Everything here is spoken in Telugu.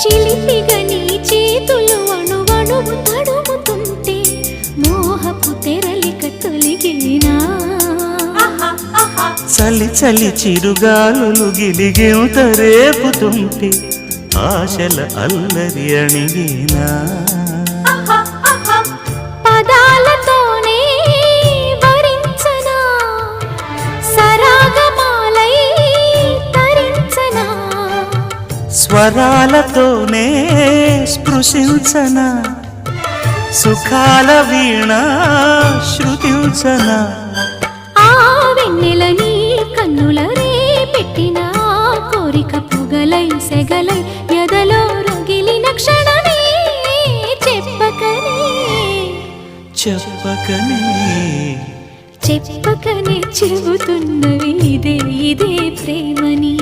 చిలిపిగా నీ చేతులు అణువణువు తడుముతుంటే మోహపు తెరలిక తొలిగేనా చలి చలి చిరుగాలులు గిలిగెంత రేపుతుంటే ఆశల అల్లరి అణిగేనా పదాలతోనే వరించనా సరాగమాలై తరించనా స్వరాలతోనే స్పృశించనా సుఖాల వీణ శృతించనా ఆ వెన్నెల నీ కన్నుల రే పెట్టిన కోరిక పొగలై సెగలై ఎదలో రగిలిన క్షణమే చెప్పకనే చెప్పకనే చెప్పకనే చెబుతున్నవి ఇదే ఇదే ప్రేమని